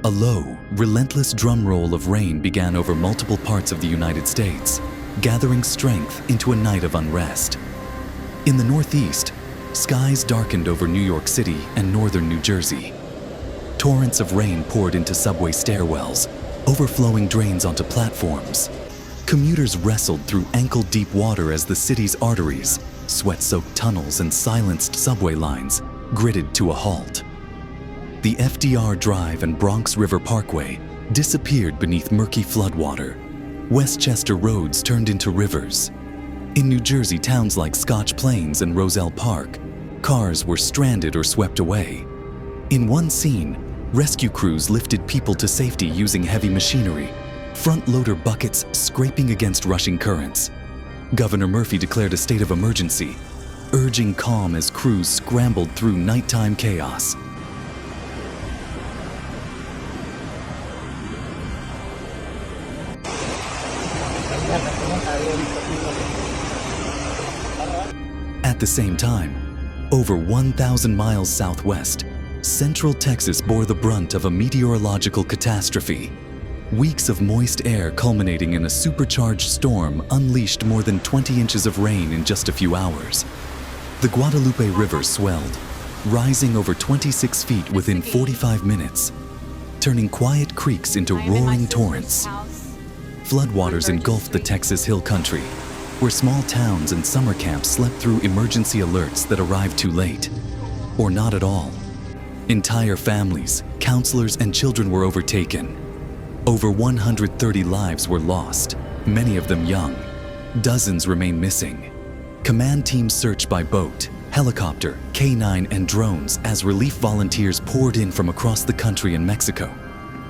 A low, relentless drum roll of rain began over multiple parts of the United States, gathering strength into a night of unrest. In the Northeast, skies darkened over New York City and northern New Jersey. Torrents of rain poured into subway stairwells, overflowing drains onto platforms. Commuters wrestled through ankle-deep water as the city's arteries, sweat-soaked tunnels, and silenced subway lines gritted to a halt. The FDR Drive and Bronx River Parkway disappeared beneath murky floodwater. Westchester roads turned into rivers. In New Jersey, towns like Scotch Plains and Roselle Park, cars were stranded or swept away. In one scene, rescue crews lifted people to safety using heavy machinery, front-loader buckets scraping against rushing currents. Governor Murphy declared a state of emergency, urging calm as crews scrambled through nighttime chaos. At the same time, over 1,000 miles southwest, Central Texas bore the brunt of a meteorological catastrophe. Weeks of moist air culminating in a supercharged storm unleashed more than 20 inches of rain in just a few hours. The Guadalupe River swelled, rising over 26 feet within 45 minutes, turning quiet creeks into roaring torrents. Floodwaters engulfed the Texas Hill Country, where small towns and summer camps slept through emergency alerts that arrived too late, or not at all. Entire families, counselors, and children were overtaken. Over 130 lives were lost, many of them young. Dozens remain missing. Command teams searched by boat, helicopter, K-9, and drones as relief volunteers poured in from across the country and Mexico.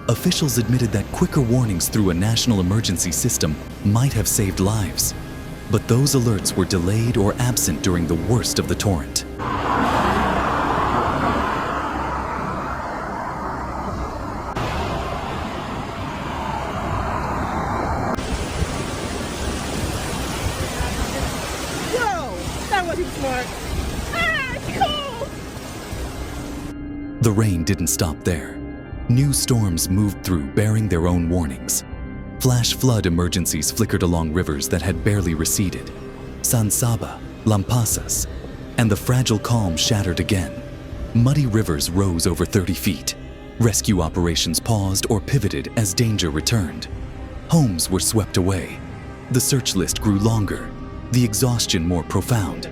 Officials admitted that quicker warnings through a national emergency system might have saved lives. But those alerts were delayed or absent during the worst of the torrent. The rain didn't stop there. New storms moved through bearing their own warnings. Flash flood emergencies flickered along rivers that had barely receded. San Saba, Lampasas, and the fragile calm shattered again. Muddy rivers rose over 30 feet. Rescue operations paused or pivoted as danger returned. Homes were swept away. The search list grew longer, the exhaustion more profound.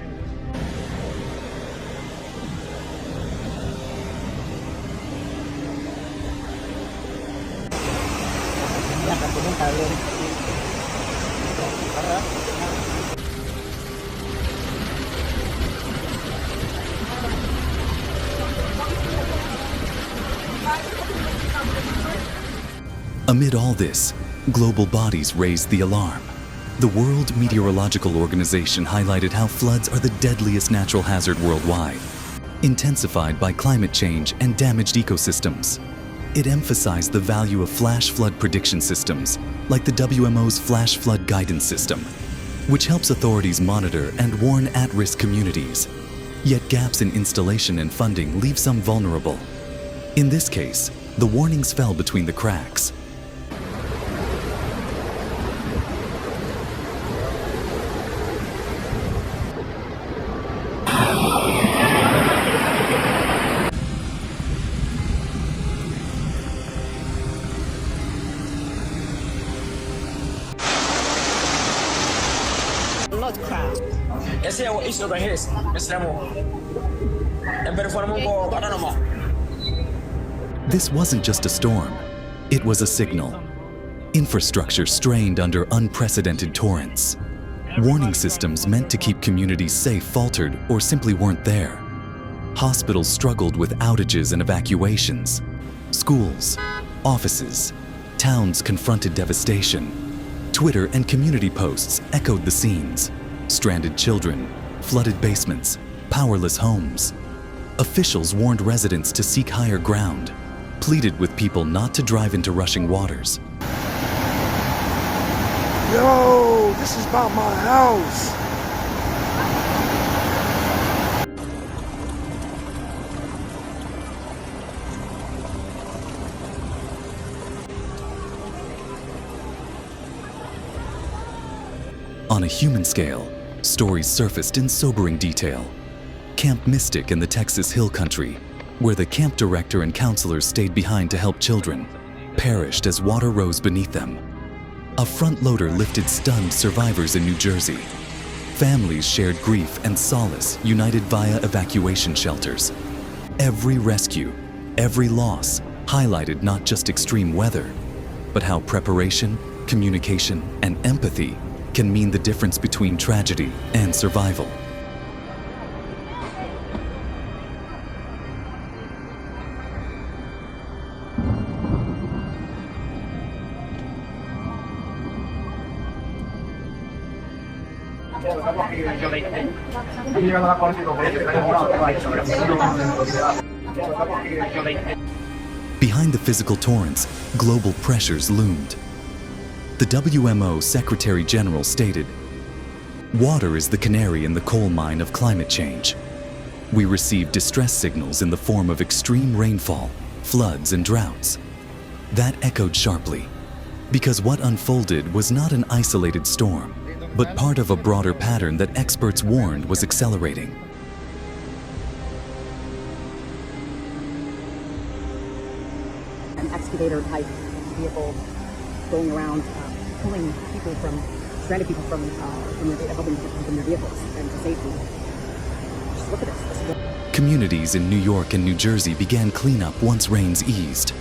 Amid all this, global bodies raised the alarm. The World Meteorological Organization highlighted how floods are the deadliest natural hazard worldwide, intensified by climate change and damaged ecosystems. It emphasized the value of flash flood prediction systems, like the WMO's Flash Flood Guidance System, which helps authorities monitor and warn at-risk communities. Yet gaps in installation and funding leave some vulnerable. In this case, the warnings fell between the cracks. This wasn't just a storm, it was a signal. Infrastructure strained under unprecedented torrents. Warning systems meant to keep communities safe faltered or simply weren't there. Hospitals struggled with outages and evacuations. Schools, offices, towns confronted devastation. Twitter and community posts echoed the scenes. Stranded children, flooded basements, powerless homes. Officials warned residents to seek higher ground, pleaded with people not to drive into rushing waters. Yo, this is about my house. On a human scale, stories surfaced in sobering detail. Camp Mystic in the Texas Hill Country, where the camp director and counselors stayed behind to help children, perished as water rose beneath them. A front loader lifted stunned survivors in New Jersey. Families shared grief and solace united via evacuation shelters. Every rescue, every loss highlighted not just extreme weather, but how preparation, communication, and empathy can mean the difference between tragedy and survival. Behind the physical torrents, global pressures loomed. The WMO Secretary General stated, "Water is the canary in the coal mine of climate change. We receive distress signals in the form of extreme rainfall, floods, and droughts." That echoed sharply, because what unfolded was not an isolated storm, but part of a broader pattern that experts warned was accelerating. An excavator-type vehicle going around, pulling people stranded people from helping them from their vehicles and to safety. Just look at this. Communities in New York and New Jersey began cleanup once rains eased.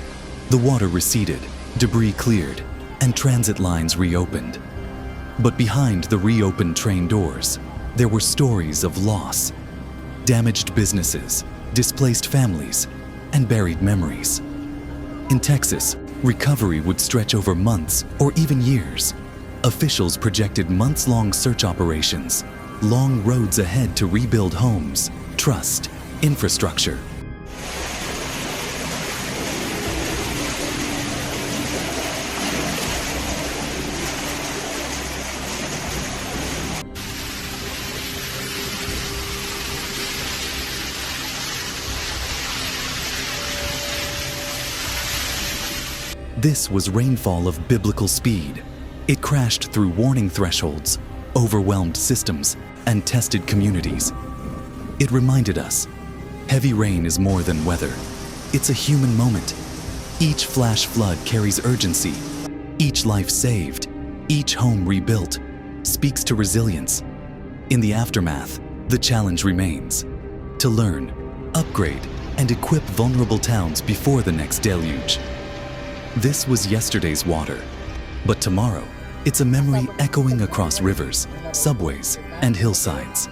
The water receded, debris cleared, and transit lines reopened. But behind the reopened train doors, there were stories of loss, damaged businesses, displaced families, and buried memories. In Texas, recovery would stretch over months or even years. Officials projected months-long search operations, long roads ahead to rebuild homes, trust, infrastructure. This was rainfall of biblical speed. It crashed through warning thresholds, overwhelmed systems, and tested communities. It reminded us, heavy rain is more than weather. It's a human moment. Each flash flood carries urgency. Each life saved, each home rebuilt, speaks to resilience. In the aftermath, the challenge remains: to learn, upgrade, and equip vulnerable towns before the next deluge. This was yesterday's water, but tomorrow, it's a memory echoing across rivers, subways, and hillsides.